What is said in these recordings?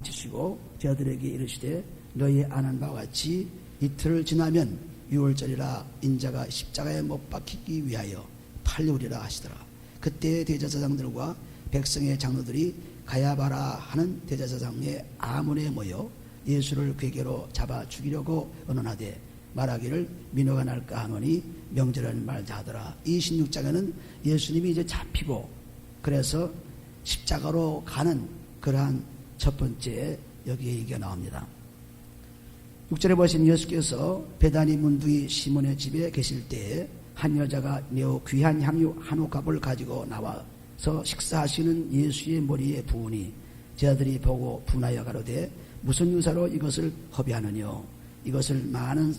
치시고 제자들에게 이르시되 너희 아는 바와 같이 이틀을 지나면 유월절이라 인자가 십자가에 못 박히기 위하여 팔리우리라 하시더라. 그때 대제사장들과 백성의 장로들이 가야바라 하는 대제사장의 아문에 모여 예수를 궤계로 잡아 죽이려고 언언하되 말하기를 민호가 날까 하노니 명절은 말자 하더라. 이 16장에는 예수님이 이제 잡히고 그래서 십자가로 가는 그러한 첫 번째 여기에 얘기가 나옵니다. 6절에 보시면 예수께서 베다니 문두이 시몬의 집에 계실 때에 한 여자가 매우 귀한 향유 한 옥합을 가지고 나와서 식사하시는 예수의 머리에 부으니 제자들이 보고 분하여 가로되 무슨 유사로 이것을 허비하느뇨. 이것을 많은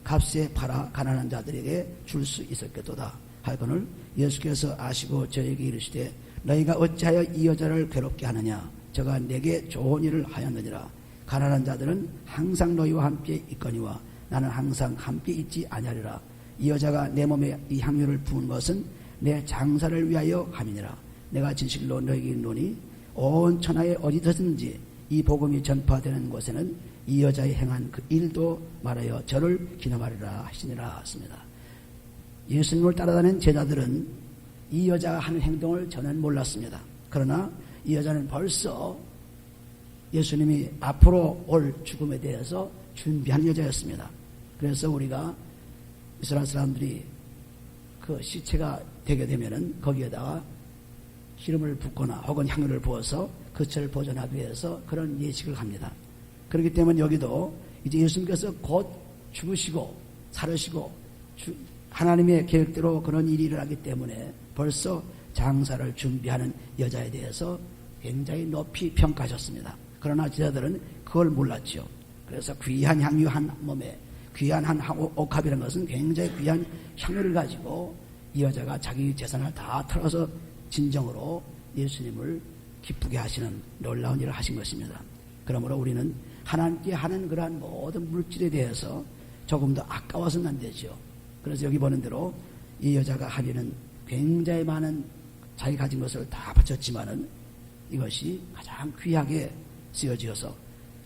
값에 팔아 가난한 자들에게 줄 수 있었겠도다 하거늘 예수께서 아시고 저에게 이르시되 너희가 어찌하여 이 여자를 괴롭게 하느냐. 저가 내게 좋은 일을 하였느니라. 가난한 자들은 항상 너희와 함께 있거니와 나는 항상 함께 있지 아니하리라. 이 여자가 내 몸에 이 향유를 부은 것은 내 장사를 위하여 함이니라. 내가 진실로 너희에게 이르노니 온 천하에 어디서든지 이 복음이 전파되는 곳에는 이 여자의 행한 그 일도 말하여 저를 기념하리라 하시니라 했습니다. 예수님을 따라다니는 제자들은 이 여자가 하는 행동을 저는 몰랐습니다. 그러나 이 여자는 벌써 예수님이 앞으로 올 죽음에 대해서 준비한 여자였습니다. 그래서 우리가 이스라엘 사람들이 그 시체가 되게 되면은 거기에다가 기름을 붓거나 혹은 향유를 부어서 그체를 보존하기 위해서 그런 예식을 합니다. 그렇기 때문에 여기도 이제 예수님께서 곧 죽으시고 살으시고 하나님의 계획대로 그런 일이 일어나기 때문에 벌써 장사를 준비하는 여자에 대해서 굉장히 높이 평가하셨습니다. 그러나 제자들은 그걸 몰랐죠. 그래서 귀한 향유 한 몸에 귀한 한 옥합이라는 것은 굉장히 귀한 향유를 가지고 이 여자가 자기 재산을 다 털어서 진정으로 예수님을 기쁘게 하시는 놀라운 일을 하신 것입니다. 그러므로 우리는 하나님께 하는 그러한 모든 물질에 대해서 조금 더 아까워서는 안 되죠. 그래서 여기 보는 대로 이 여자가 하기는 굉장히 많은 자기 가진 것을 다 바쳤지만은 이것이 가장 귀하게 쓰여지어서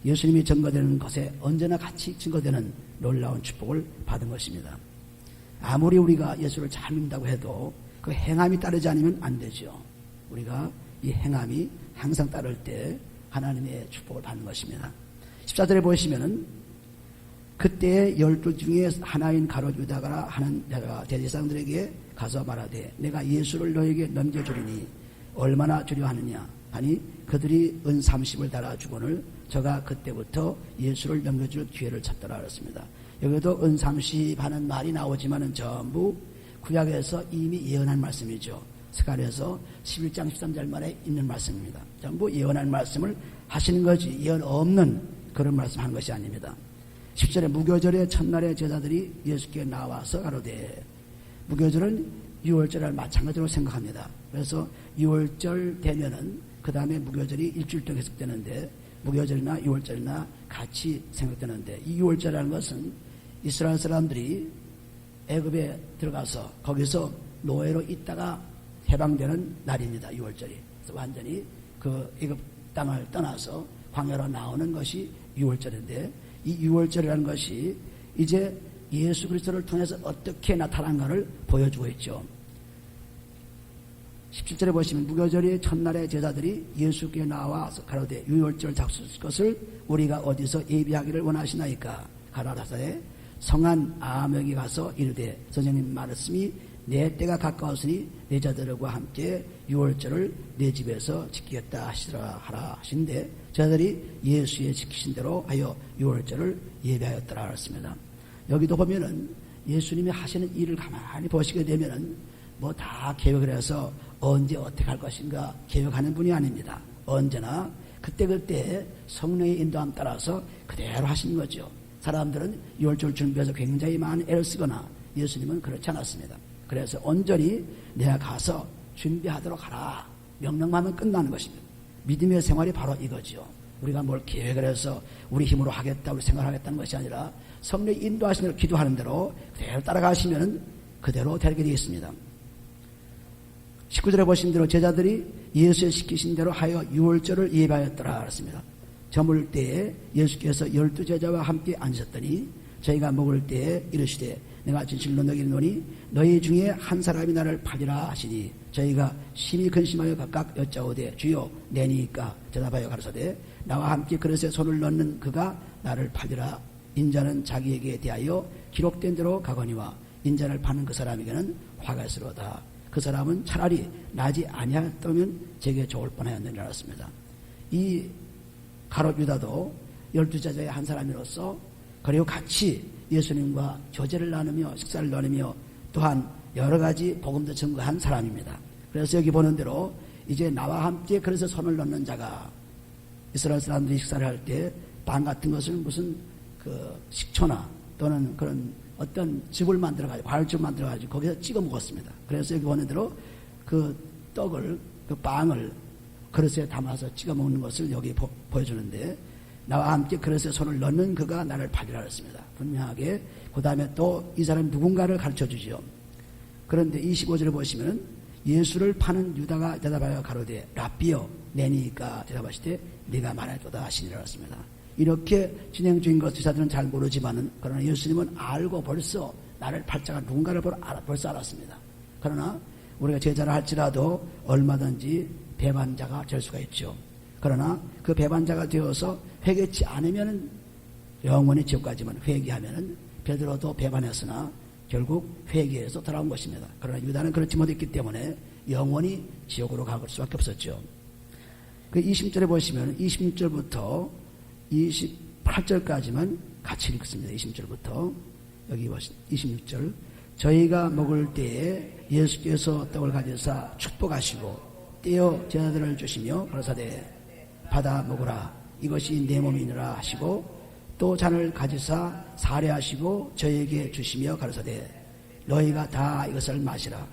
예수님이 증거되는 것에 언제나 같이 증거되는 놀라운 축복을 받은 것입니다. 아무리 우리가 예수를 잘 믿는다고 해도 그 행함이 따르지 않으면 안 되죠. 우리가 이 행함이 항상 따를 때 하나님의 축복을 받는 것입니다. 14절에 보시면은 그때 12 중에 하나인 가롯 유다가 하는 자가 대제사장들에게 가서 말하되 내가 예수를 너에게 넘겨주리니 얼마나 주려 하느냐 하니 그들이 은 30을 달아주거늘 저가 그때부터 예수를 넘겨줄 기회를 찾더라 그랬습니다. 여기도 은 30 하는 말이 나오지만은 전부 구약에서 이미 예언한 말씀이죠. 스가랴서 11장 13절 말에 있는 말씀입니다. 전부 예언한 말씀을 하시는 거지 예언 없는 그런 말씀하는 것이 아닙니다. 10절에 무교절의 첫날에 제자들이 예수께 나와서 가로되 무교절은 6월절을 마찬가지로 생각합니다. 그래서 6월절 되면은 그 다음에 무교절이 일주일 동안 계속되는데 무교절이나 6월절이나 같이 생각되는데 이 6월절이라는 것은 이스라엘 사람들이 애굽에 들어가서 거기서 노예로 있다가 해방되는 날입니다. 6월절이. 그래서 완전히 그 애굽 땅을 떠나서 광야로 나오는 것이 6월절인데 이 6월절이라는 것이 이제 예수 그리스도를 통해서 어떻게 나타난가를 보여주고 있죠. 17절에 보시면 무교절의 첫날에 제자들이 예수께 나와서 가로되 6월절 잡수실 것을 우리가 어디서 예비하기를 원하시나이까 가라사대 성한 아명에 가서 이르되 선생님 말씀이 내 때가 가까웠으니 내 자들과 함께 6월절을 내 집에서 지키겠다 하시라 하라 하신데 제자들이 예수의 지키신 대로 하여 6월절을 예배하였더라 그랬습니다. 여기도 보면은 예수님이 하시는 일을 가만히 보시게 되면은 뭐 다 계획을 해서 언제 어떻게 할 것인가 계획하는 분이 아닙니다. 언제나 그때그때 성령의 인도함 따라서 그대로 하시는 거죠. 사람들은 6월절 준비해서 굉장히 많은 애를 쓰거나 예수님은 그렇지 않았습니다. 그래서 온전히 내가 가서 준비하도록 하라. 명령만 하면 끝나는 것입니다. 믿음의 생활이 바로 이거죠. 우리가 뭘 계획을 해서 우리 힘으로 하겠다, 우리 생각하겠다는 것이 아니라 성령이 인도하시는 대로 기도하는 대로 그대로 따라가시면 그대로 되게 되겠습니다. 19절에 보신 대로 제자들이 예수의 시키신 대로 하여 6월절을 예배하였더라 그랬습니다. 저물 때에 예수께서 12제자와 함께 앉으셨더니 저희가 먹을 때에 이르시되 내가 진실로 너희에게 이르노니 너희 중에 한 사람이 나를 팔리라 하시니 저희가 심히 근심하여 각각 여짜오되 주여 내니까 대답하여 가로사대 나와 함께 그릇에 손을 넣는 그가 나를 팔리라. 인자는 자기에게 대하여 기록된 대로 가거니와 인자를 파는 그 사람에게는 화가 있으로다. 그 사람은 차라리 나지 아니하였다면 제게 좋을 뻔하였느니라 하였습니다. 이 가롯 유다도 12제자의 한 사람으로서 그리고 같이 예수님과 교제를 나누며 식사를 나누며 또한 여러 가지 복음도 증거한 사람입니다. 그래서 여기 보는 대로 이제 나와 함께 그래서 손을 넣는 자가 이스라엘 사람들이 식사를 할 때 빵 같은 것을 무슨 그 식초나 또는 그런 어떤 즙을 만들어가지고 과일즙을 만들어가지고 거기서 찍어 먹었습니다. 그래서 여기 보는 대로 그 떡을 그 빵을 그릇에 담아서 찍어 먹는 것을 여기 보여주는데 나와 함께 그릇에 손을 넣는 그가 나를 팔리라 했습니다. 분명하게 그 다음에 또 이 사람이 누군가를 가르쳐 주지요. 그런데 25절을 보시면 예수를 파는 유다가 대답하여 가로되 랍비여 내니까 대답하시되 네가 말하도다 하시니라 했습니다. 이렇게 진행 중인 것 의사들은 잘 모르지만은 그러나 예수님은 알고 벌써 나를 팔자가 누군가를 벌써 알았습니다. 그러나 우리가 제자를 할지라도 얼마든지 배반자가 될 수가 있죠. 그러나 그 배반자가 되어서 회개치 않으면 영원히 지옥 가지만 회개하면 베드로도 배반했으나 결국 회개해서 돌아온 것입니다. 그러나 유다는 그렇지 못했기 때문에 영원히 지옥으로 가볼 수밖에 없었죠. 그 20절에 보시면 26절부터 28절까지만 같이 읽습니다. 20절부터 여기 보시면 26절 저희가 먹을 때에 예수께서 떡을 가져사 축복하시고 떼어 제자들을 주시며 가로사대 받아 먹으라 이것이 내 몸이니라 하시고 또 잔을 가지사 사례하시고 저에게 주시며 가로사대 너희가 다 이것을 마시라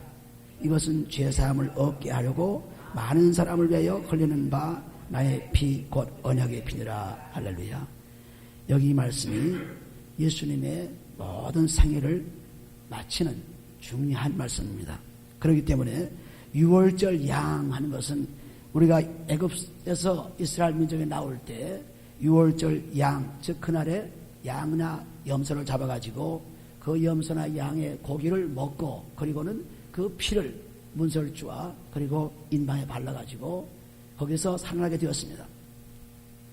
이것은 죄사함을 얻게 하려고 많은 사람을 위하여 흘리는 바 나의 피 곧 언약의 피니라. 할렐루야. 여기 이 말씀이 예수님의 모든 생애를 마치는 중요한 말씀입니다. 그렇기 때문에 6월절 양 하는 것은 우리가 애굽에서 이스라엘 민족이 나올 때 6월절 양, 즉 그날에 양이나 염소를 잡아가지고 그 염소나 양의 고기를 먹고 그리고는 그 피를 문설주와 그리고 인방에 발라가지고 거기서 살아나게 되었습니다.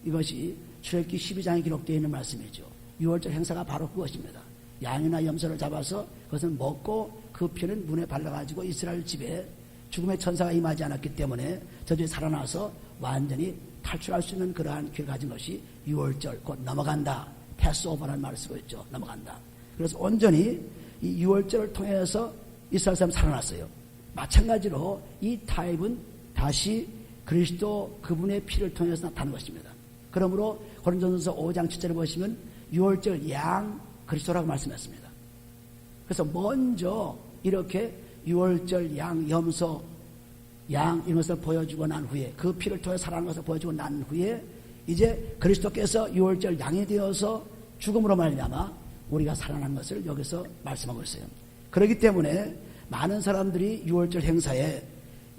이것이 출애굽기 12장에 기록되어 있는 말씀이죠. 6월절 행사가 바로 그것입니다. 양이나 염소를 잡아서 그것을 먹고 그 피는 문에 발라가지고 이스라엘 집에 죽음의 천사가 임하지 않았기 때문에 저들이 살아나서 완전히 탈출할 수 있는 그러한 기회를 가진 것이 6월절 곧 넘어간다. 패스오버라는 말을 쓰고 있죠. 넘어간다. 그래서 온전히 이 6월절을 통해서 이스라엘 사람 살아났어요. 마찬가지로 이 타입은 다시 그리스도 그분의 피를 통해서 나타나는 것입니다. 그러므로 고린도전서 5장 7절에 보시면 6월절 양 그리스도라고 말씀했습니다. 그래서 먼저 이렇게 6월절 양, 염소, 양 이런 것을 보여주고 난 후에 그 피를 통해 살아나는 것을 보여주고 난 후에 이제 그리스도께서 6월절 양이 되어서 죽음으로 말미암아 우리가 살아난 것을 여기서 말씀하고 있어요. 그렇기 때문에 많은 사람들이 6월절 행사에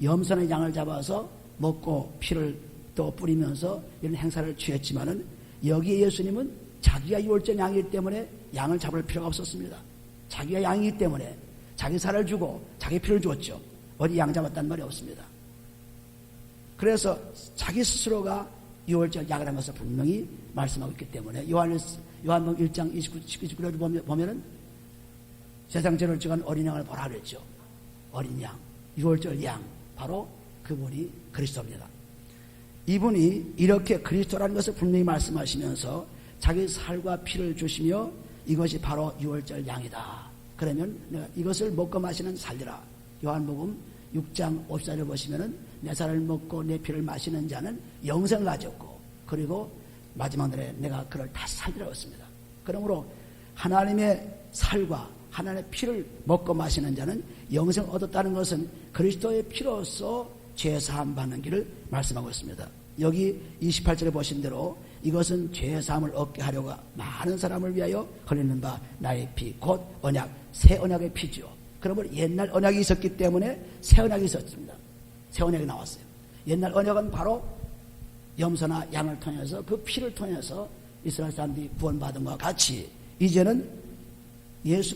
염소나 양을 잡아서 먹고 피를 또 뿌리면서 이런 행사를 취했지만은 여기에 예수님은 자기가 6월절 양이기 때문에 양을 잡을 필요가 없었습니다. 자기가 양이기 때문에 자기 살을 주고 자기 피를 주었죠. 어디 양 잡았다는 말이 없습니다. 그래서 자기 스스로가 6월절 양이라는 것을 분명히 말씀하고 있기 때문에 요한복음 1장 29절을 보면은 세상 죄를 지은 어린 양을 보라 그랬죠. 어린 양, 6월절 양, 바로 그분이 그리스도입니다. 이분이 이렇게 그리스도라는 것을 분명히 말씀하시면서 자기 살과 피를 주시며 이것이 바로 6월절 양이다. 그러면 내가 이것을 먹고 마시는 살리라. 요한복음 6장 54절을 보시면은 내 살을 먹고 내 피를 마시는 자는 영생을 가졌고 그리고 마지막 날에 내가 그를 다시 살리라고 했습니다. 그러므로 하나님의 살과 하나님의 피를 먹고 마시는 자는 영생을 얻었다는 것은 그리스도의 피로서 죄사함 받는 길을 말씀하고 있습니다. 여기 28절에 보신 대로 이것은 죄사함을 얻게 하려고 많은 사람을 위하여 흘리는 바 나의 피 곧 언약 새 언약의 피죠. 그러므로 옛날 언약이 있었기 때문에 새 언약이 있었습니다. 새 언약이 나왔어요. 옛날 언약은 바로 염소나 양을 통해서 그 피를 통해서 이스라엘 사람들이 구원받은 것과 같이 이제는 예수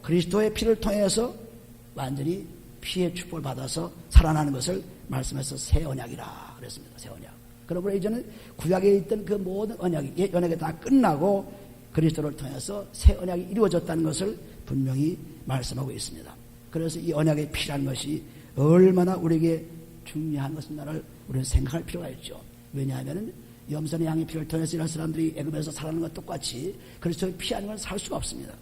그리스도의 피를 통해서 완전히 피의 축복을 받아서 살아나는 것을 말씀해서 새 언약이라 그랬습니다. 새 언약. 그러므로 이제는 구약에 있던 그 모든 언약이 옛 언약이 다 끝나고 그리스도를 통해서 새 언약이 이루어졌다는 것을 분명히 말씀하고 있습니다. 그래서 이 언약의 피라는 것이 얼마나 우리에게 중요한 것인가를 우리는 생각할 필요가 있죠. 왜냐하면 염소나 양의 피를 통해서 이런 사람들이 애굽에서 살아가는 것 똑같이 그리스도의 피 아니면 살 수가 없습니다.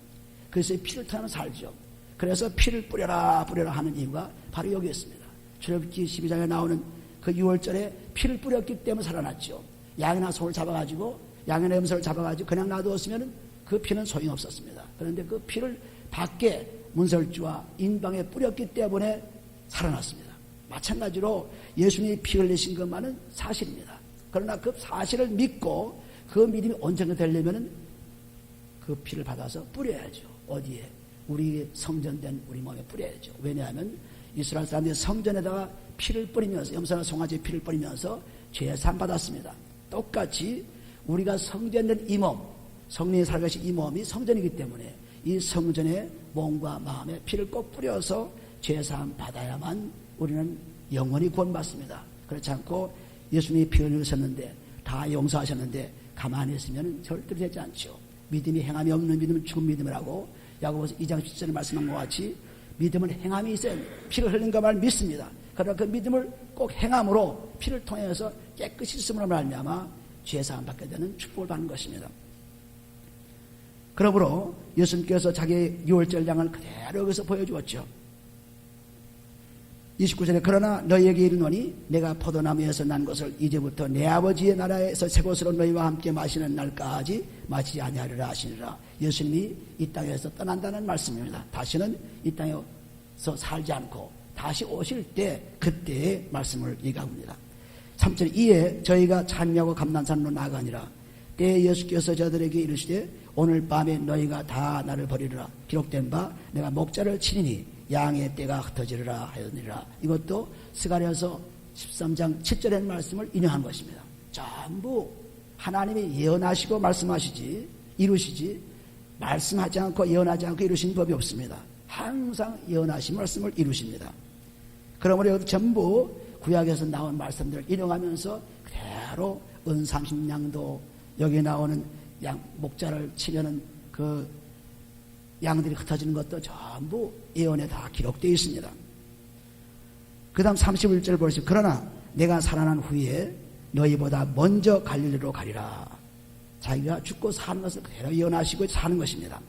그리스도의 피를 통해서 살죠. 그래서 피를 뿌려라 하는 이유가 바로 여기 있습니다. 출애굽기 12장에 나오는 그 6월절에 피를 뿌렸기 때문에 살아났죠. 양이나 소를 잡아가지고 양이나 염소를 잡아가지고 그냥 놔두었으면 그 피는 소용없었습니다. 그런데 그 피를 밖에 문설주와 인방에 뿌렸기 때문에 살아났습니다. 마찬가지로 예수님이 피 흘리신 것만은 사실입니다. 그러나 그 사실을 믿고 그 믿음이 온전히 되려면 그 피를 받아서 뿌려야죠. 어디에? 우리 성전된 우리 몸에 뿌려야죠. 왜냐하면 이스라엘 사람들이 성전에다가 피를 뿌리면서 염소나 송아지의 피를 뿌리면서 죄사함 받았습니다. 똑같이 우리가 성전된 이 몸, 성령이 살아계신 이 몸이 성전이기 때문에 이 성전에 몸과 마음에 피를 꼭 뿌려서 죄사함 받아야만 우리는 영원히 구원받습니다. 그렇지 않고 예수님이 피 흘리셨는데 다 용서하셨는데 가만히 있으면 절대로 되지 않죠. 믿음이 행함이 없는 믿음은 죽은 믿음이라고 야고보서 2장 10절에 말씀한 것 같이 믿음은 행함이 있어야 피를 흘린 것만 믿습니다. 그러나 그 믿음을 꼭 행함으로 피를 통해서 깨끗이 씻음으로 말미암아 죄사함 받게 되는 축복을 받는 것입니다. 그러므로 예수님께서 자기의 6월절 양을 그대로 여기서 보여주었죠. 29절에 그러나 너희에게 이르노니 내가 포도나무에서 난 것을 이제부터 내 아버지의 나라에서 새 것으로 너희와 함께 마시는 날까지 마시지 아니하리라 하시니라. 예수님이 이 땅에서 떠난다는 말씀입니다. 다시는 이 땅에서 살지 않고 다시 오실 때 그때의 말씀을 얘기합니다. 3절 이에 저희가 찬미하고 감난산으로 나아가니라. 때에 예수께서 저들에게 이르시되 오늘 밤에 너희가 다 나를 버리리라. 기록된 바 내가 목자를 치리니 양의 떼가 흩어지리라 하였느니라. 이것도 스가랴서 13장 7절의 말씀을 인용한 것입니다. 전부 하나님이 예언하시고 말씀하시지 이루시지 말씀하지 않고 예언하지 않고 이루신 법이 없습니다. 항상 예언하신 말씀을 이루십니다. 그러므로 여기 전부 구약에서 나온 말씀들을 인용하면서 그대로 은 30냥도 여기 나오는 양 목자를 치려는 그 양들이 흩어지는 것도 전부 예언에 다 기록되어 있습니다. 그 다음 31절 보시면 그러나 내가 살아난 후에 너희보다 먼저 갈릴리로 가리라. 자기가 죽고 사는 것을 그대로 예언하시고 사는 것입니다.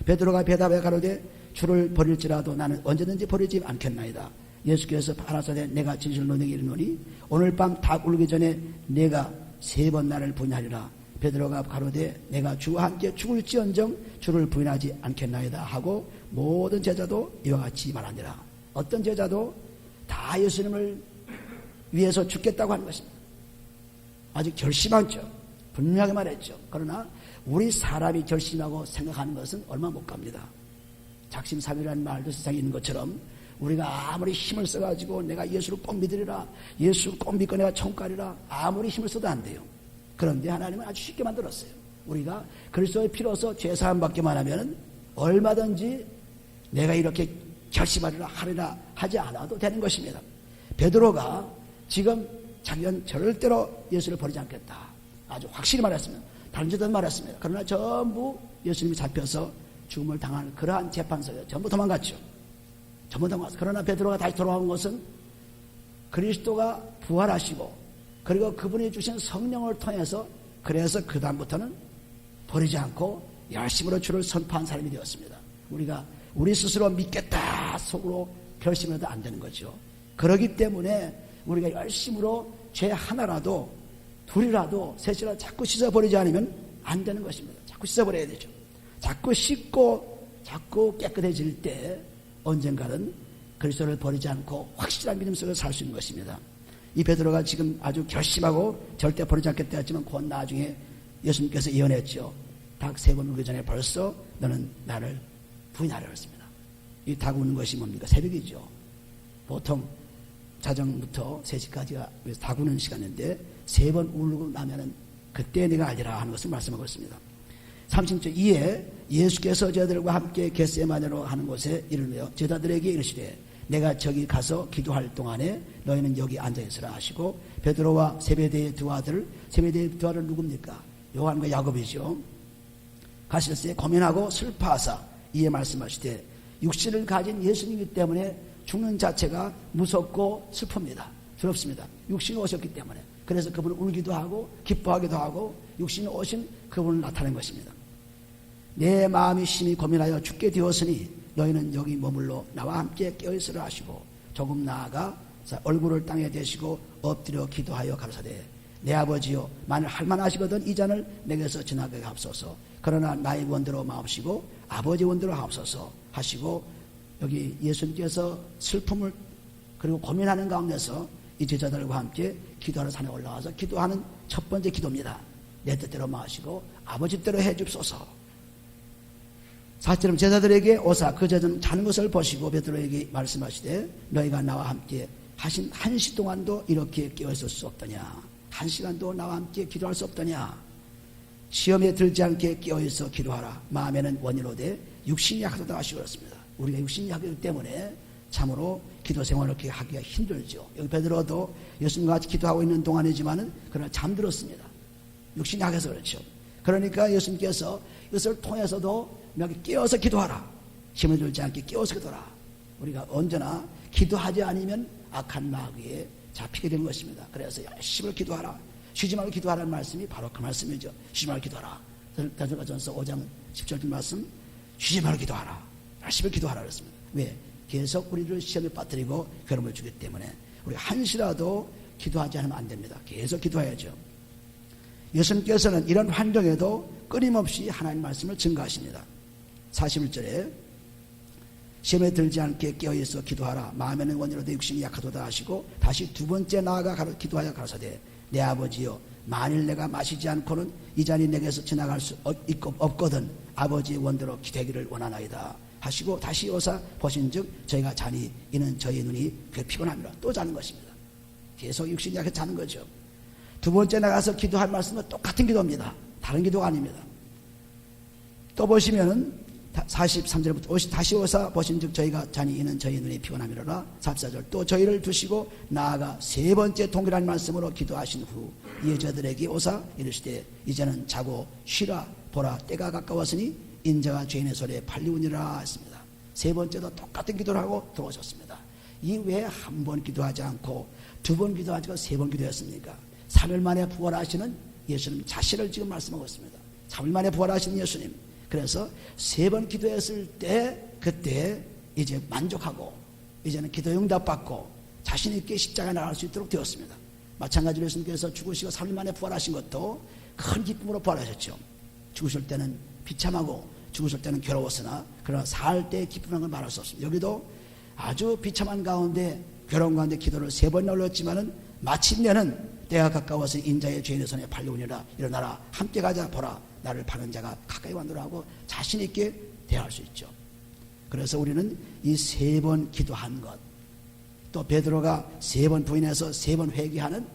베드로가 대답해 가로되 주를 버릴지라도 나는 언제든지 버리지 않겠나이다. 예수께서 가라사대 내가 진실로 너에게 이르노니 오늘 밤 닭 울기 전에 내가 3번 나를 부인하리라. 베드로가 가로되 내가 주와 함께 죽을지언정 주를 부인하지 않겠나이다 하고 모든 제자도 이와 같이 말하니라. 어떤 제자도 다 예수님을 위해서 죽겠다고 하는 것입니다. 아주 결심하죠. 분명하게 말했죠. 그러나 우리 사람이 결심하고 생각하는 것은 얼마 못 갑니다. 작심삼일이라는 말도 세상에 있는 것처럼 우리가 아무리 힘을 써가지고 내가 예수를 꼭 믿으리라, 예수를 꼭 믿고 내가 천국 가리라 아무리 힘을 써도 안 돼요. 그런데 하나님은 아주 쉽게 만들었어요. 우리가 그리스도의 피로서 죄사함 받기만 하면 얼마든지 내가 이렇게 결심하리라 하리라 하지 않아도 되는 것입니다. 베드로가 지금 자기는 절대로 예수를 버리지 않겠다 아주 확실히 말했습니다. 다른 제자도 말했습니다. 그러나 전부 예수님이 잡혀서 죽음을 당한 그러한 재판소에 전부 도망갔죠. 전부 도망갔어요. 그러나 베드로가 다시 돌아온 것은 그리스도가 부활하시고 그리고 그분이 주신 성령을 통해서 그래서 그 다음부터는 버리지 않고 열심으로 주를 선포한 사람이 되었습니다. 우리가 우리 스스로 믿겠다 속으로 결심해도 안 되는 거죠. 그렇기 때문에 우리가 열심으로 죄 하나라도 둘이라도 셋이라도 자꾸 씻어버리지 않으면 안 되는 것입니다. 자꾸 씻어버려야 되죠. 자꾸 씻고 자꾸 깨끗해질 때 언젠가는 그리스도를 버리지 않고 확실한 믿음 속에서 살 수 있는 것입니다. 이 베드로가 지금 아주 결심하고 절대 버리지 않겠다 했지만 곧 나중에 예수님께서 예언했죠. 닭 3번 울기 전에 벌써 너는 나를 부인하려 했습니다. 이 닭 우는 것이 뭡니까? 새벽이죠. 보통 자정부터 3시까지가 닭 우는 시간인데 3번 울고 나면은 그때 네가 알리라 하는 것을 말씀하고 있습니다. 30절 이에 예수께서 제자들과 함께 겟세마네로 하는 곳에 이르며 제자들에게 이르시되 내가 저기 가서 기도할 동안에 너희는 여기 앉아있으라 하시고 베드로와 세베대의 두 아들, 세베대의 두 아들 누굽니까? 요한과 야곱이죠. 가실새 고민하고 슬퍼하사 이에 말씀하시되 육신을 가진 예수님이기 때문에 죽는 자체가 무섭고 슬픕니다. 두렵습니다. 육신이 오셨기 때문에. 그래서 그분을 울기도 하고 기뻐하기도 하고 육신이 오신 그분을 나타낸 것입니다. 내 마음이 심히 고민하여 죽게 되었으니 너희는 여기 머물러 나와 함께 깨어있으라 하시고 조금 나아가 얼굴을 땅에 대시고 엎드려 기도하여 가로사대 내 아버지여 만일 할만하시거든 이 잔을 내게서 지나가게 하옵소서. 그러나 나의 원대로 마옵시고 아버지 원대로 하옵소서 하시고 여기 예수님께서 슬픔을 그리고 고민하는 가운데서 이 제자들과 함께 기도하러 산에 올라와서 기도하는 첫 번째 기도입니다. 내 뜻대로 마시고 아버지 뜻대로 해 줍소서. 사실은 제자들에게 오사 그 제자는 자는 것을 보시고 베드로에게 말씀하시되 너희가 나와 함께 하신 1시 동안도 이렇게 깨어있을 수 없더냐. 1시간도 나와 함께 기도할 수 없더냐. 시험에 들지 않게 깨어있어 기도하라. 마음에는 원이로되 육신이 약하다 하시고 그렇습니다. 우리가 육신이 약하기 때문에 참으로 기도 생활을 그렇게 하기가 힘들죠. 여기 베드로도 예수님과 같이 기도하고 있는 동안이지만은 그러나 잠들었습니다. 육신이 약해서 그렇죠. 그러니까 예수님께서 이것을 통해서도 여기 깨어서 기도하라. 힘을 들지 않게 깨어서 기도하라. 우리가 언제나 기도하지 않으면 악한 마귀에 잡히게 되는 것입니다. 그래서 열심히 기도하라. 쉬지 말고 기도하라는 말씀이 바로 그 말씀이죠. 쉬지 말고 기도하라. 데살로니가전서 5장 10절 말씀 쉬지 말고 기도하라. 열심히 기도하라 그랬습니다. 왜? 계속 우리를 시험에 빠뜨리고 괴로움을 주기 때문에 우리 한시라도 기도하지 않으면 안 됩니다. 계속 기도해야죠. 예수님께서는 이런 환경에도 끊임없이 하나님 말씀을 증거하십니다. 41절에 시험에 들지 않게 깨어있어 기도하라. 마음에는 원이로되 육신이 약하도다 하시고 다시 두 번째 나아가 기도하여 가로사대 내 아버지여 만일 내가 마시지 않고는 이 잔이 내게서 지나갈 수 없거든 아버지의 원대로 되기를 원하나이다 하시고 다시 오사 보신즉 저희가 자니 이는 저희 눈이 피곤함이라. 또 자는 것입니다. 계속 육신이 약해 자는 거죠. 두 번째 나가서 기도할 말씀은 똑같은 기도입니다. 다른 기도가 아닙니다. 또 보시면은 43절부터 다시 오사 보신즉 저희가 자니 이는 저희 눈이 피곤함이로라. 44절 또 저희를 두시고 나아가 세 번째 동일한 말씀으로 기도하신 후 이에 저들에게 오사 이르시되 이제는 자고 쉬라. 보라 때가 가까웠으니 인자가 죄인의 손에 팔리우니라 했습니다. 세 번째도 똑같은 기도를 하고 들어오셨습니다. 이 왜 한 번 기도하지 않고 두 번 기도하지 않고 세 번 기도했습니까? 3일 만에 부활하시는 예수님 자신을 지금 말씀하고 있습니다. 3일 만에 부활하시는 예수님. 그래서 세 번 기도했을 때 그때 이제 만족하고 이제는 기도 응답받고 자신 있게 십자가에 나갈 수 있도록 되었습니다. 마찬가지로 예수님께서 죽으시고 3일 만에 부활하신 것도 큰 기쁨으로 부활하셨죠. 죽으실 때는 비참하고 죽으실 때는 괴로웠으나 그러나 살 때의 기쁨이라는 걸 말할 수 없습니다. 여기도 아주 비참한 가운데 괴로운 가운데 기도를 세 번이나 올렸지만은 마침내는 때가 가까워서 인자의 죄인의 손에 팔려오니라. 일어나라 함께 가자. 보라 나를 파는 자가 가까이 왔노라 하고 자신 있게 대할 수 있죠. 그래서 우리는 이 세 번 기도한 것, 또 베드로가 세 번 부인해서 세 번 회개하는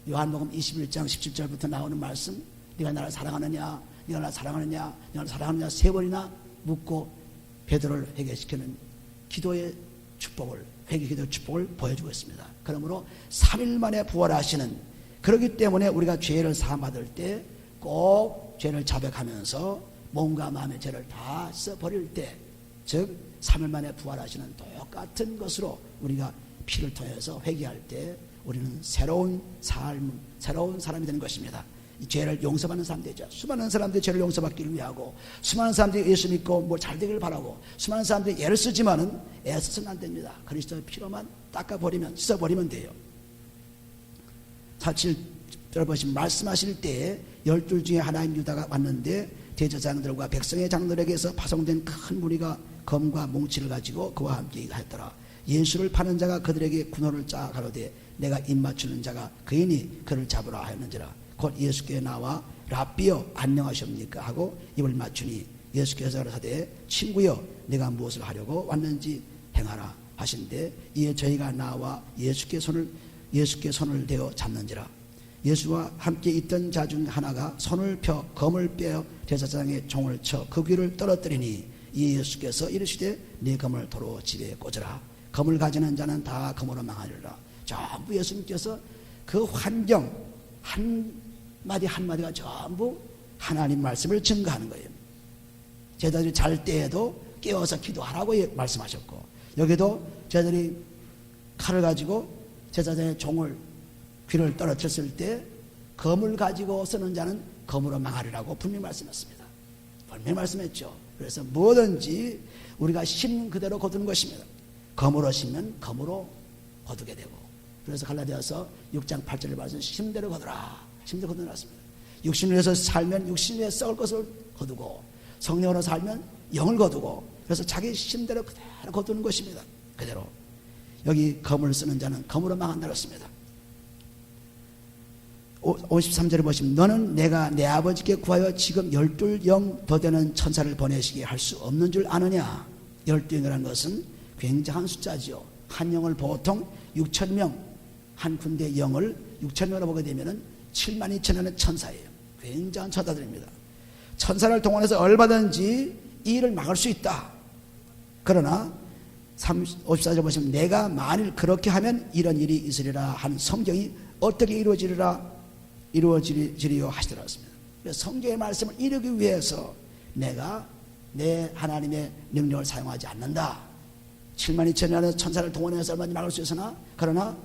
요한복음 21장 17절부터 나오는 말씀, 네가 나를 사랑하느냐, 네가 나를 사랑하느냐, 네가 나를 사랑하느냐 세 번이나 묻고 베드로를 회개시키는 기도의 축복을, 회개 기도의 축복을 보여주고 있습니다. 그러므로 3일 만에 부활하시는, 그렇기 때문에 우리가 죄를 사함받을 때 꼭 죄를 자백하면서 몸과 마음의 죄를 다 써버릴 때, 즉 3일 만에 부활하시는 똑같은 것으로 우리가 피를 통해서 회개할 때 우리는 새로운 삶, 새로운 사람이 되는 것입니다. 이 죄를 용서받는 사람 되죠. 수많은 사람들이 죄를 용서받기를 위하고, 수많은 사람들이 예수 믿고 뭐 잘 되기를 바라고, 수많은 사람들이 애를 쓰지만은 애써서는 안 됩니다. 그리스도의 피로만 닦아버리면, 씻어버리면 돼요. 사실 들어보시면 말씀하실 때에 12 중에 하나인 유다가 왔는데 대제사장들과 백성의 장로에게서 파송된 큰 무리가 검과 뭉치를 가지고 그와 함께 하였더라. 예수를 파는 자가 그들에게 군호를 짜 가로되 내가 입 맞추는 자가 그이니 그를 잡으라 하였는지라. 곧 예수께 나와 랍비여 안녕하십니까 하고 입을 맞추니 예수께서 가라사대 친구여 내가 무엇을 하려고 왔는지 행하라 하신데 이에 저희가 나와 예수께 손을 대어 잡는지라. 예수와 함께 있던 자 중 하나가 손을 펴 검을 빼어 제사장의 종을 쳐 그 귀를 떨어뜨리니 이 예수께서 이르시되 네 검을 도로 집에 꽂으라. 검을 가지는 자는 다 검으로 망하리라. 전부 예수님께서 그 환경 한마디 한마디가 전부 하나님 말씀을 증거하는 거예요. 제자들이 잘 때에도 깨워서 기도하라고 말씀하셨고, 여기도 제자들이 칼을 가지고 제사장의 종을 귀를 떨어뜨렸을 때 검을 가지고 쓰는 자는 검으로 망하리라고 분명히 말씀했습니다. 분명히 말씀했죠. 그래서 뭐든지 우리가 심는 그대로 거두는 것입니다. 검으로 심면 검으로 거두게 되고, 그래서 갈라디아서 6장 8절을 말해서 심대로 거두라. 심대로 거두놨습니다. 육신을 위해서 살면 육신을 위해 썩을 것을 거두고, 성령으로 살면 영을 거두고, 그래서 자기 심대로 그대로 거두는 것입니다. 그대로. 여기 검을 쓰는 자는 검으로 망한다 그랬습니다. 53절을 보시면 너는 내가 내 아버지께 구하여 지금 12영 더 되는 천사를 보내시게 할 수 없는 줄 아느냐. 12영이라는 것은 굉장한 숫자지요. 한 영을 보통 6,000명, 한 군대 영을 6,000명으로 보게 되면 72,000명의 천사예요. 굉장한 천사들입니다. 천사를 동원해서 얼마든지 이 일을 막을 수 있다. 그러나 54절 보시면 내가 만일 그렇게 하면 이런 일이 있으리라 한 성경이 어떻게 이루어지리요 하시더라. 그래서 성경의 말씀을 이루기 위해서 내가 내 하나님의 능력을 사용하지 않는다. 72,000명의 천사를 동원해서 얼마든지 막을 수 있으나, 그러나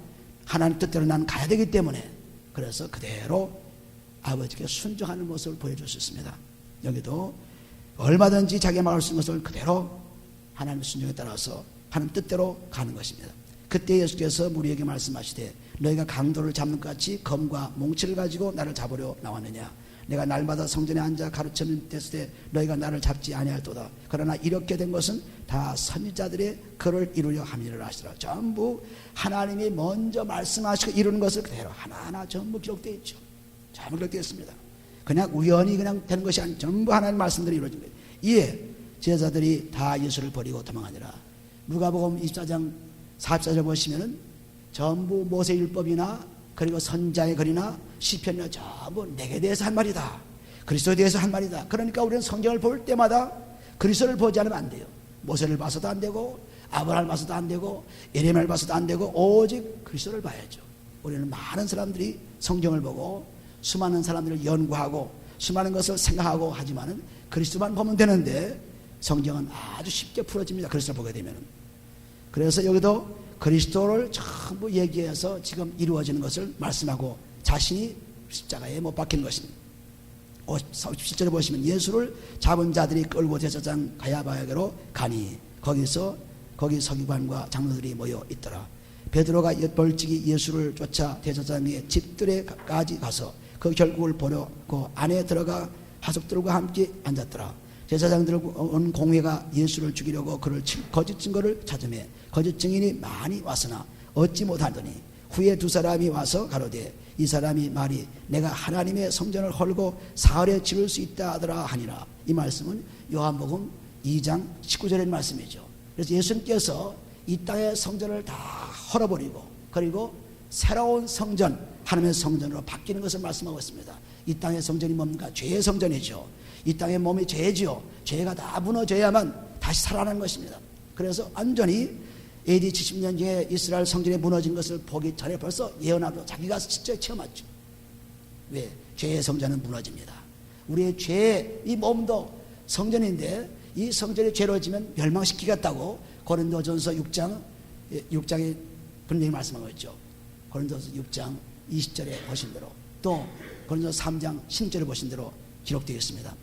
하나님 뜻대로 나는 가야 되기 때문에, 그래서 그대로 아버지께 순종하는 모습을 보여줄 수 있습니다. 여기도 얼마든지 자기가 막을 수 있는 것을 그대로 하나님의 순종에 따라서 하나님 뜻대로 가는 것입니다. 그때 예수께서 우리에게 말씀하시되 너희가 강도를 잡는 것 같이 검과 몽치를 가지고 나를 잡으려 나왔느냐. 내가 날마다 성전에 앉아 가르치는 때에 너희가 나를 잡지 아니할도다. 그러나 이렇게 된 것은 다 선지자들의 글을 이루려 함이라 하시더라. 전부 하나님이 먼저 말씀하시고 이루는 것을 그대로 하나하나 전부 기록되어 있죠. 전부 기록되어 있습니다. 그냥 우연히 그냥 되는 것이 아니고 전부 하나님 말씀들이 이루어진 거예요. 이에 제자들이 다 예수를 버리고 도망하니라. 누가복음 24장 44절 보시면은 전부 모세율법이나 그리고 선자의 글이나 시편이나 전부 내게 대해서 한 말이다. 그리스도에 대해서 한 말이다. 그러니까 우리는 성경을 볼 때마다 그리스도를 보지 않으면 안 돼요. 모세를 봐서도 안 되고 아브라함을 봐서도 안 되고 예레미야를 봐서도 안 되고 오직 그리스도를 봐야죠. 우리는 많은 사람들이 성경을 보고 수많은 사람들을 연구하고 수많은 것을 생각하고 하지만은 그리스도만 보면 되는데 성경은 아주 쉽게 풀어집니다. 그리스도를 보게 되면은. 그래서 여기도 그리스도를 전부 얘기해서 지금 이루어지는 것을 말씀하고 자신이 십자가에 못 박힌 것입니다. 57절에 보시면 예수를 잡은 자들이 끌고 제사장 가야바에게로 가니 거기 서기관과 장로들이 모여 있더라. 베드로가 벌찍이 예수를 쫓아 제사장의 집들에까지 가서 그 결국을 보려고 안에 들어가 하숙들과 함께 앉았더라. 제사장들은 공회가 예수를 죽이려고 그를 거짓 증거를 찾으며 거짓 증인이 많이 왔으나 얻지 못하더니 후에 두 사람이 와서 가로되 이 사람이 말이 내가 하나님의 성전을 헐고 사흘에 지을 수 있다 하더라 하니라. 이 말씀은 요한복음 2장 19절의 말씀이죠. 그래서 예수님께서 이 땅의 성전을 다 헐어버리고 그리고 새로운 성전, 하나님의 성전으로 바뀌는 것을 말씀하고 있습니다. 이 땅의 성전이 뭡니까? 죄의 성전이죠. 이 땅의 몸이 죄지요. 죄가 다 무너져야만 다시 살아나는 것입니다. 그래서 완전히 AD 70년경에 이스라엘 성전이 무너진 것을 보기 전에 벌써 예언하고 자기가 직접 체험했죠. 왜? 죄의 성전은 무너집니다. 우리의 죄의 이 몸도 성전인데 이 성전이 죄로 지면 멸망시키겠다고 고린도전서 6장에 분명히 말씀하고 있죠. 고린도전서 6장 20절에 보신 대로 또 고린도전서 3장 16절에 보신 대로 기록되어 있습니다.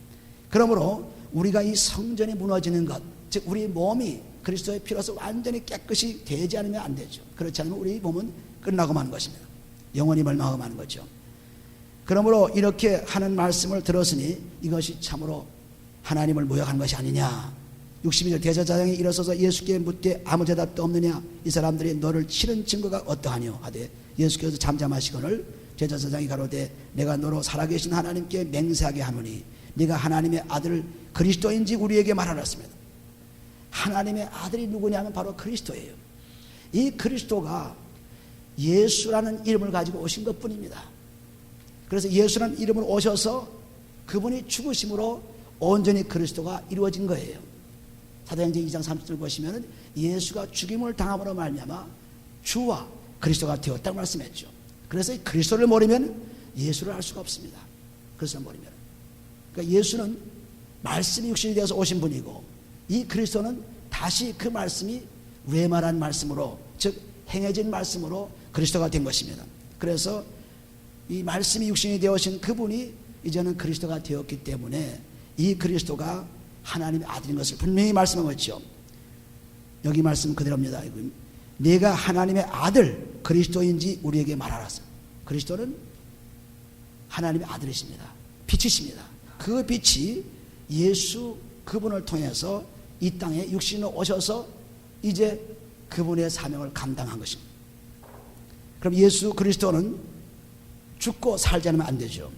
그러므로 우리가 이 성전이 무너지는 것, 즉 우리 몸이 그리스도의 피로서 완전히 깨끗이 되지 않으면 안 되죠. 그렇지 않으면 우리 몸은 끝나고 마는 것입니다. 영원히 멸망하고 마는 거죠. 그러므로 이렇게 하는 말씀을 들었으니 이것이 참으로 하나님을 모욕한 것이 아니냐. 62절 대제사장이 일어서서 예수께 묻되 아무 대답도 없느냐. 이 사람들이 너를 치는 증거가 어떠하뇨 하되 예수께서 잠잠하시거늘 대제사장이 가로되 내가 너로 살아계신 하나님께 맹세하게 하노니 네가 하나님의 아들 그리스도인지 우리에게 말하였습니다. 하나님의 아들이 누구냐면 바로 그리스도예요. 이 그리스도가 예수라는 이름을 가지고 오신 것뿐입니다. 그래서 예수라는 이름으로 오셔서 그분이 죽으심으로 온전히 그리스도가 이루어진 거예요. 사도행전 2장 30절 보시면 예수가 죽임을 당함으로 말미암아 주와 그리스도가 되었다고 말씀했죠. 그래서 그리스도를 모르면 예수를 알 수가 없습니다. 그리스도를 모르면. 그러니까 예수는 말씀이 육신이 되어서 오신 분이고, 이 그리스도는 다시 그 말씀이 외말한 말씀으로, 즉 행해진 말씀으로 그리스도가 된 것입니다. 그래서 이 말씀이 육신이 되어신 그분이 이제는 그리스도가 되었기 때문에 이 그리스도가 하나님의 아들인 것을 분명히 말씀하고 있죠. 여기 말씀 그대로입니다. 내가 하나님의 아들 그리스도인지 우리에게 말하라서. 그리스도는 하나님의 아들이십니다. 빛이십니다. 그 빛이 예수 그분을 통해서 이 땅에 육신으로 오셔서 이제 그분의 사명을 감당한 것입니다. 그럼 예수 그리스도는 죽고 살지 않으면 안 되죠.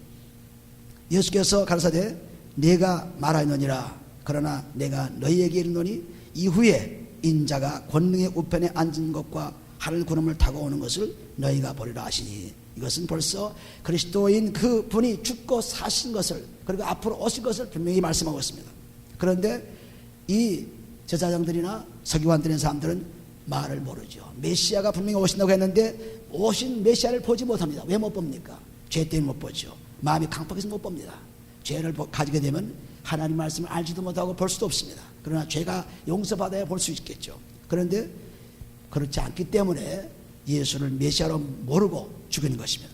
예수께서 가라사대 내가 말하였느니라. 그러나 내가 너희에게 이르노니 이후에 인자가 권능의 우편에 앉은 것과 하늘 구름을 타고 오는 것을 너희가 보리라 하시니, 이것은 벌써 그리스도인 그 분이 죽고 사신 것을, 그리고 앞으로 오실 것을 분명히 말씀하고 있습니다. 그런데 이 제사장들이나 서기관들인 사람들은 말을 모르죠. 메시아가 분명히 오신다고 했는데 오신 메시아를 보지 못합니다. 왜 못 봅니까? 죄 때문에 못 보죠. 마음이 강팍해서 못 봅니다. 죄를 가지게 되면 하나님 말씀을 알지도 못하고 볼 수도 없습니다. 그러나 죄가 용서받아야 볼 수 있겠죠. 그런데 그렇지 않기 때문에 예수를 메시아로 모르고 죽이는 것입니다.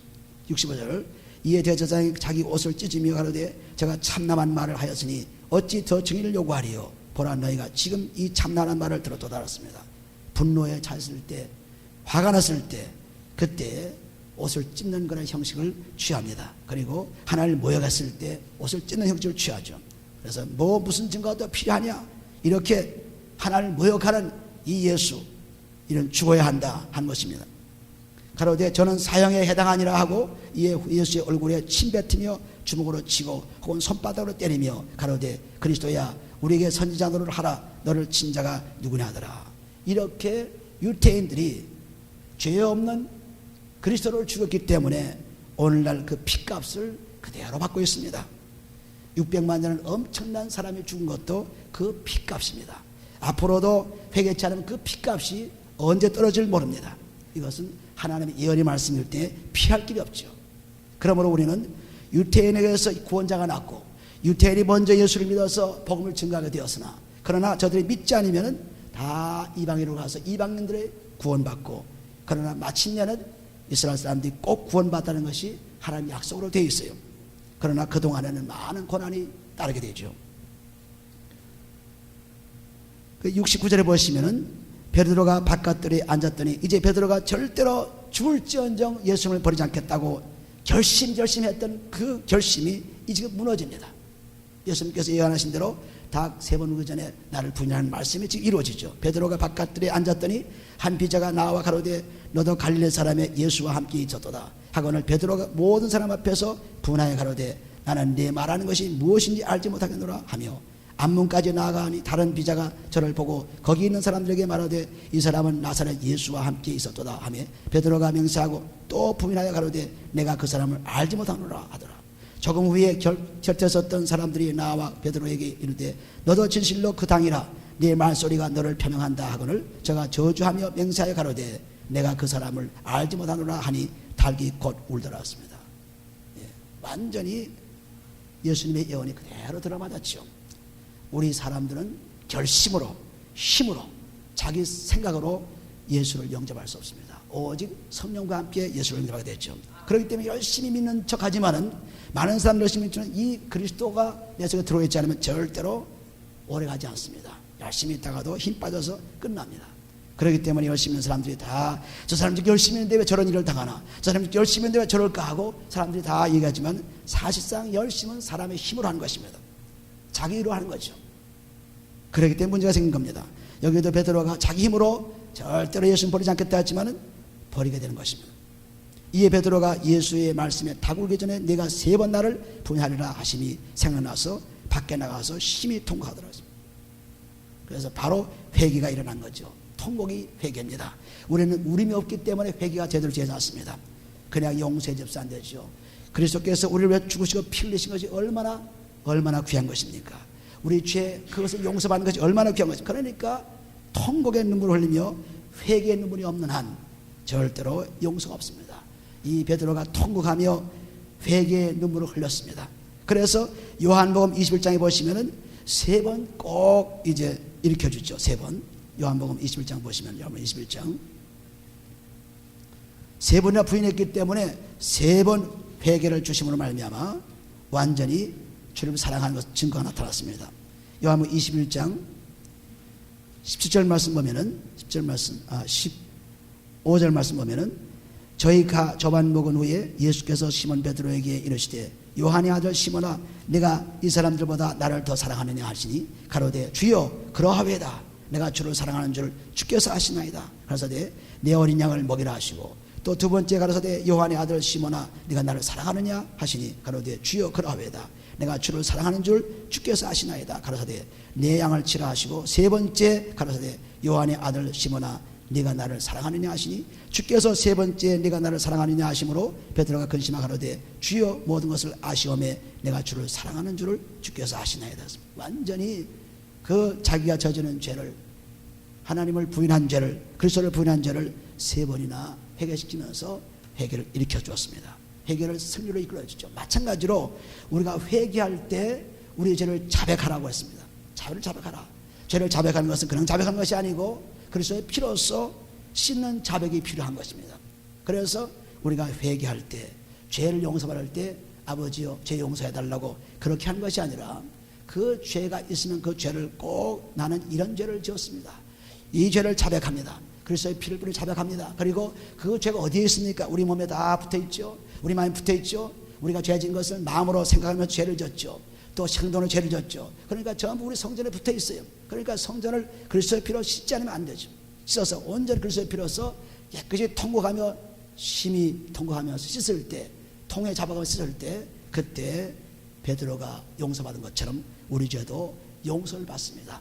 65절 이에 대제사장이 자기 옷을 찢으며 가로되 제가 참남한 말을 하였으니 어찌 더 증인을 요구하리요. 보라 너희가 지금 이 참남한 말을 들었도다 하였습니다. 분노에 찼을 때, 화가 났을 때, 그때 옷을 찢는 그런 형식을 취합니다. 그리고 하나님을 모욕했을 때 옷을 찢는 형식을 취하죠. 그래서 무슨 증거가 더 필요하냐, 이렇게 하나님을 모욕하는 이 예수, 이는 죽어야 한다 한 것입니다. 가로되 저는 사형에 해당하니라 하고 이에 예수의 얼굴에 침 뱉으며 주먹으로 치고 혹은 손바닥으로 때리며 가로되 그리스도야 우리에게 선지자 노릇을 하라. 너를 친 자가 누구냐 하더라. 이렇게 유태인들이 죄 없는 그리스도를 죽였기 때문에 오늘날 그 핏값을 그대로 받고 있습니다. 600만 년은 엄청난 사람이 죽은 것도 그 핏값입니다. 앞으로도 회개치 않으면 그 핏값이 언제 떨어질지 모릅니다. 이것은 하나님의 예언의 말씀일 때 피할 길이 없죠. 그러므로 우리는 유태인에게서 구원자가 났고 유태인이 먼저 예수를 믿어서 복음을 증거하게 되었으나, 그러나 저들이 믿지 않으면 다 이방인으로 가서 이방인들의 구원받고, 그러나 마침내는 이스라엘 사람들이 꼭 구원받다는 것이 하나님의 약속으로 되어 있어요. 그러나 그동안에는 많은 고난이 따르게 되죠. 69절에 보시면은 베드로가 바깥들에 앉았더니 이제 베드로가 절대로 죽을지언정 예수님을 버리지 않겠다고 결심했던 그 결심이 이제 무너집니다. 예수님께서 예언하신 대로 닭 3번 울기 전에 나를 부인하는 말씀이 지금 이루어지죠. 베드로가 바깥들에 앉았더니 한 비자가 나와 가로되 너도 갈릴리 사람의 예수와 함께 있었도다 하거늘 베드로가 모든 사람 앞에서 분하여 가로되 나는 네 말하는 것이 무엇인지 알지 못하겠노라 하며 앞문까지 나아가니 다른 비자가 저를 보고 거기 있는 사람들에게 말하되 이 사람은 나사렛 예수와 함께 있었도다 하며 베드로가 맹세하고 또 부인하여 가로되 내가 그 사람을 알지 못하노라 하더라. 조금 후에 곁에 섰던 사람들이 나와 베드로에게 이르되 너도 진실로 그 당이라 네 말소리가 너를 표명한다 하거늘 저가 저주하며 맹세하여 가로되 내가 그 사람을 알지 못하노라 하니 닭이 곧 울더라 했습니다. 완전히 예수님의 예언이 그대로 들어맞았죠. 우리 사람들은 결심으로, 힘으로, 자기 생각으로 예수를 영접할 수 없습니다. 오직 성령과 함께 예수를 영접하게 됐죠. 그렇기 때문에 열심히 믿는 척하지만은 많은 사람들 열심히 믿는 이 그리스도가 내 속에 들어있지 않으면 절대로 오래가지 않습니다. 열심히 있다가도 힘 빠져서 끝납니다. 그렇기 때문에 열심히 있는 사람들이 다 저 사람 열심히 있는데 왜 저런 일을 당하나, 저 사람 열심히 있는데 왜 저럴까 하고 사람들이 다 얘기하지만 사실상 열심은 사람의 힘으로 하는 것입니다. 자기 일로 하는 거죠. 그렇기 때문에 문제가 생긴 겁니다. 여기도 베드로가 자기 힘으로 절대로 예수님 버리지 않겠다 했지만은 버리게 되는 것입니다. 이에 베드로가 예수의 말씀에 닭 울기 전에 내가 3번 나를 부인하리라 하심이 생각나서 밖에 나가서 심히 통곡하더라. 그래서 바로 회개가 일어난 거죠. 통곡이 회개입니다. 우리는 우림이 없기 때문에 회개가 제대로 되지 않습니다. 그냥 용서의 접수 안 되죠. 그리스도께서 우리를 위해 죽으시고 피 흘리신 것이 얼마나 귀한 것입니까? 우리 죄 그것을 용서받는 것이 얼마나 귀한 것입니까? 그러니까 통곡의 눈물을 흘리며 회개의 눈물이 없는 한 절대로 용서가 없습니다. 이 베드로가 통곡하며 회개의 눈물을 흘렸습니다. 그래서 요한복음 21장에 보시면은 세 번 꼭 이제 일으켜주죠. 세 번. 요한복음 21장 보시면 요한복음 21장 세 번이나 부인했기 때문에 세 번 회개를 주심으로 말미암아 완전히 주님을 사랑하는 것 증거가 나타났습니다. 요한복음 21장 17절 말씀 보면은 15절 말씀 보면은 저희가 저반 먹은 후에 예수께서 시몬 베드로에게 이르시되 요한의 아들 시몬아 내가 이 사람들보다 나를 더 사랑하느냐 하시니 가로되 주여 그러하외다 내가 주를 사랑하는 줄 주께서 아시나이다. 가로사대 내 어린 양을 먹이라 하시고 또 두 번째 가로사대 요한의 아들 시몬아 네가 나를 사랑하느냐 하시니 가로되 주여 그러하외다 내가 주를 사랑하는 줄 주께서 아시나이다. 가로사대 내 양을 치라 하시고 세 번째 가로사대 요한의 아들 시몬아 네가 나를 사랑하느냐 하시니 주께서 세 번째 네가 나를 사랑하느냐 하심으로 베드로가 근심하 가로되 주여 모든 것을 아시오매 내가 주를 사랑하는 줄을 주께서 아시나이다. 완전히 그 자기가 저지른 죄를 하나님을 부인한 죄를 그리스도를 부인한 죄를 세 번이나 회개시키면서 회개를 일으켜 주었습니다. 회개를 승리로 이끌어 주죠. 마찬가지로 우리가 회개할 때 우리 죄를 자백하라고 했습니다. 죄를 자백하라. 죄를 자백하는 것은 그냥 자백하는 것이 아니고 그리스도의 피로써 씻는 자백이 필요한 것입니다. 그래서 우리가 회개할 때 죄를 용서받을 때 아버지여 죄 용서해달라고 그렇게 하는 것이 아니라 그 죄가 있으면 그 죄를 꼭 나는 이런 죄를 지었습니다. 이 죄를 자백합니다. 그리스도의 피를 뿌려 자백합니다. 그리고 그 죄가 어디에 있습니까? 우리 몸에 다 붙어있죠. 우리 마음에 붙어있죠. 우리가 죄 지은 것을 마음으로 생각하며 죄를 졌죠. 또 행동으로 죄를 졌죠. 그러니까 전부 우리 성전에 붙어있어요. 그러니까 성전을 그리스도의 피로 씻지 않으면 안 되죠. 씻어서 온전히 그리스도의 피로서 깨끗이 통곡하며 심히 통곡하면서 씻을 때 통에 잡아가며 씻을 때 그때 베드로가 용서받은 것처럼 우리 죄도 용서를 받습니다.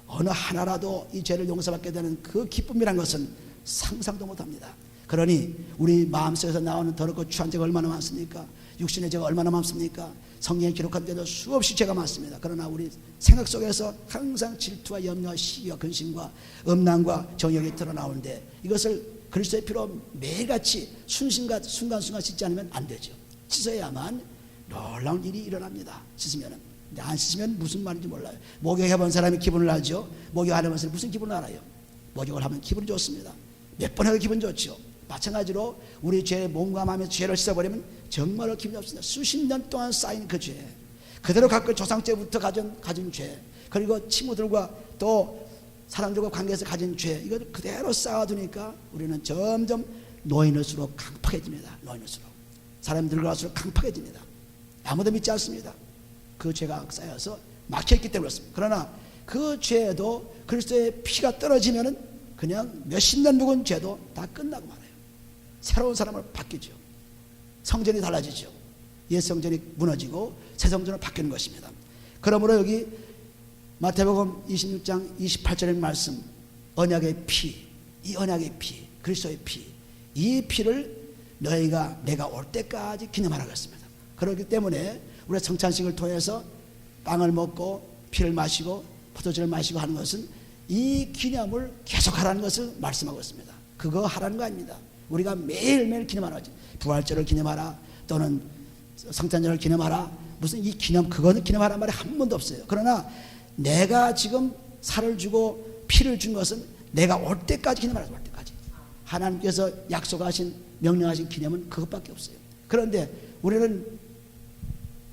어느 하나라도 이 죄를 용서받게 되는 그 기쁨이란 것은 상상도 못합니다. 그러니 우리 마음속에서 나오는 더럽고 추한 죄가 얼마나 많습니까? 육신의 죄가 얼마나 많습니까? 성경에 기록한 데도 수없이 죄가 많습니다. 그러나 우리 생각 속에서 항상 질투와 염려와 시기와 근심과 음란과 정욕이 드러나오는데 이것을 그리스도의 피로 매일같이 순간순간 씻지 않으면 안 되죠. 씻어야만 놀라운 일이 일어납니다. 씻으면은. 근데 안 씻으면 무슨 말인지 몰라요. 목욕해본 사람이 기분을 알죠. 목욕하면서 무슨 기분을 알아요. 목욕을 하면 기분이 좋습니다. 몇 번 해도 기분 좋죠. 마찬가지로 우리 죄의 몸과 마음의 죄를 씻어버리면 정말로 기분이 없습니다. 수십 년 동안 쌓인 그 죄, 그대로 갖고 조상 때부터 가진 죄, 그리고 친구들과 또 사람들과 관계에서 가진 죄, 이걸 그대로 쌓아두니까 우리는 점점 노인일수록 강팍해집니다. 노인일수록 사람이 늙어갈수록 강팍해집니다. 아무도 믿지 않습니다. 그 죄가 쌓여서 막혀있기 때문에 그렇습니다. 그러나 그 죄도 그리스도의 피가 떨어지면은 그냥 몇십 년 묵은 죄도 다 끝나고 말아요. 새로운 사람으로 바뀌죠. 성전이 달라지죠. 옛 성전이 무너지고 새 성전으로 바뀌는 것입니다. 그러므로 여기 마태복음 26장 28절의 말씀, 언약의 피, 이 언약의 피, 그리스도의 피, 이 피를 내가 올 때까지 기념하라고 했습니다. 그렇기 때문에 우리가 성찬식을 통해서 빵을 먹고 피를 마시고 포도주를 마시고 하는 것은 이 기념을 계속하라는 것을 말씀하고 있습니다. 그거 하라는 거 아닙니다. 우리가 매일매일 기념하라지. 부활절을 기념하라 또는 성탄절을 기념하라, 무슨 이 기념, 그거는 기념하라는 말이 한 번도 없어요. 그러나 내가 지금 살을 주고 피를 준 것은 내가 올 때까지 기념하라. 올 때까지 하나님께서 약속하신 명령하신 기념은 그것밖에 없어요. 그런데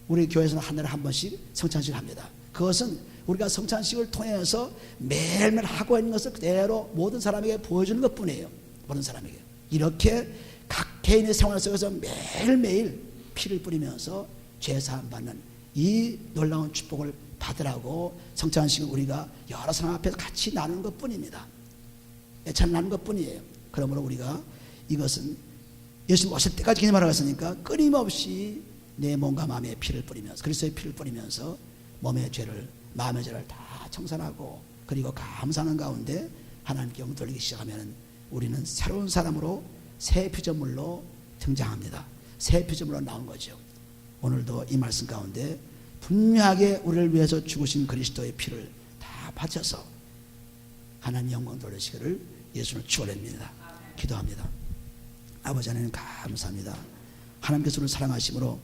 우리 교회에서는 한 달에 한 번씩 성찬식을 합니다. 그것은 우리가 성찬식을 통해서 매일매일 하고 있는 것을 그대로 모든 사람에게 보여주는 것뿐이에요. 모든 사람에게 이렇게 각 개인의 생활 속에서 매일매일 피를 뿌리면서 죄사함 받는 이 놀라운 축복을 받으라고 성찬식을 우리가 여러 사람 앞에서 같이 나누는 것뿐입니다. 애찬 나누는 것뿐이에요. 그러므로 우리가 이것은 예수님 오실 때까지 기념하라고 했으니까 끊임없이 내 몸과 마음의 피를 뿌리면서 그리스도의 피를 뿌리면서 몸의 죄를 마음의 죄를 다 청산하고 그리고 감사하는 가운데 하나님께 영을 돌리기 시작하면 우리는 새로운 사람으로 새 피조물로 등장합니다. 새 피조물로 나온 거죠. 오늘도 이 말씀 가운데 분명하게 우리를 위해서 죽으신 그리스도의 피를 다 바쳐서 하나님 영광 돌리시기를 예수를 축원합니다. 기도합니다. 아버지 하나님 감사합니다. 하나님께서 우리를 사랑하심으로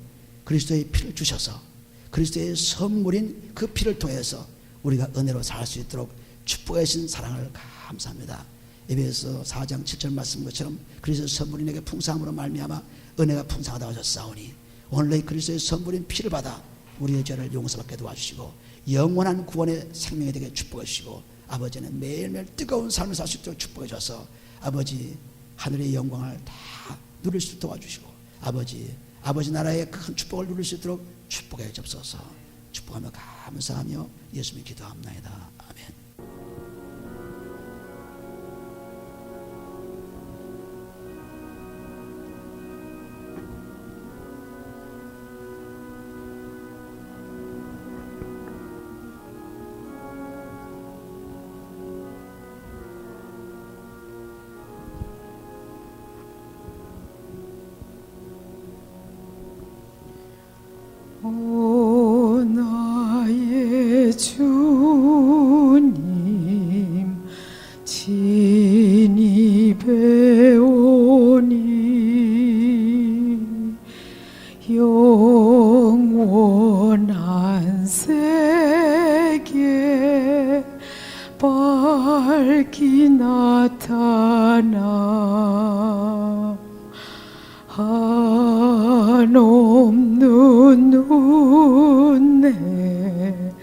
그리스도의 피를 주셔서 그리스도의 선물인 그 피를 통해서 우리가 은혜로 살 수 있도록 축복해 주신 사랑을 감사합니다. 에베소 4장 7절 말씀 것처럼 그리스도의 선물이 내게 풍성함으로 말미암아 은혜가 풍성하다고 하셨사오니 오늘 내 그리스도의 선물인 피를 받아 우리의 죄를 용서받게 도와주시고 영원한 구원의 생명이 되게 축복해 주시고 아버지는 매일매일 뜨거운 삶을 살 수 있도록 축복해 주셔서 아버지 하늘의 영광을 다 누릴 수 있도록 도와주시고 아버지 나라의 큰 축복을 누릴 수 있도록 축복해 주옵소서. 축복하며 감사하며 예수님 기도합나이다. 아멘. 오 나의 주님 친히 배우니 영원한 세계 밝히 나타나 한없는 은혜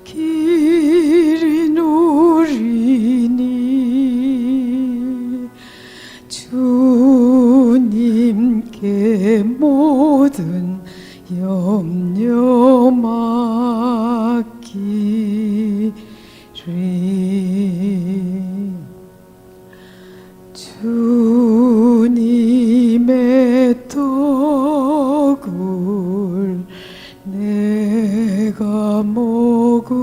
길이 누리니 주님께 모든 염려 맡기리 주님의 떡을 내가 먹으며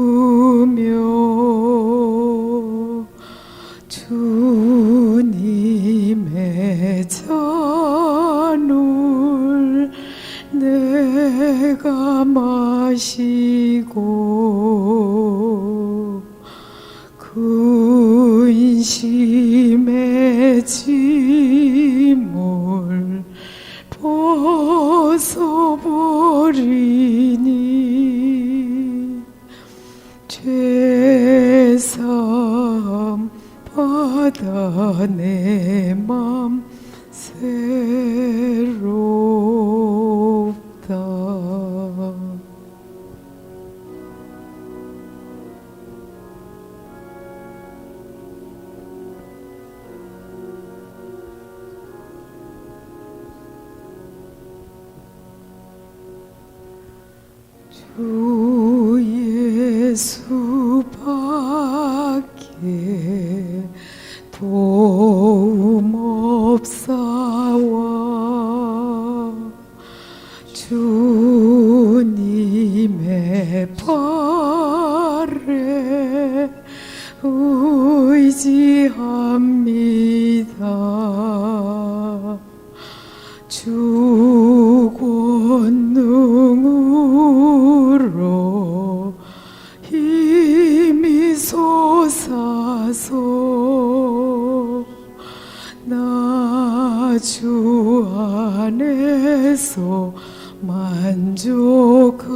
주님의 잔을 내가 마시고 근심의 짐을 벗어버리니 죄사함 받아 내 맘 새롭다. 주 예수밖에 도움 없사와 주님의 발에 의지합니다. 주 권능으로 힘이 솟아서 나 주 안에서 만족합니다.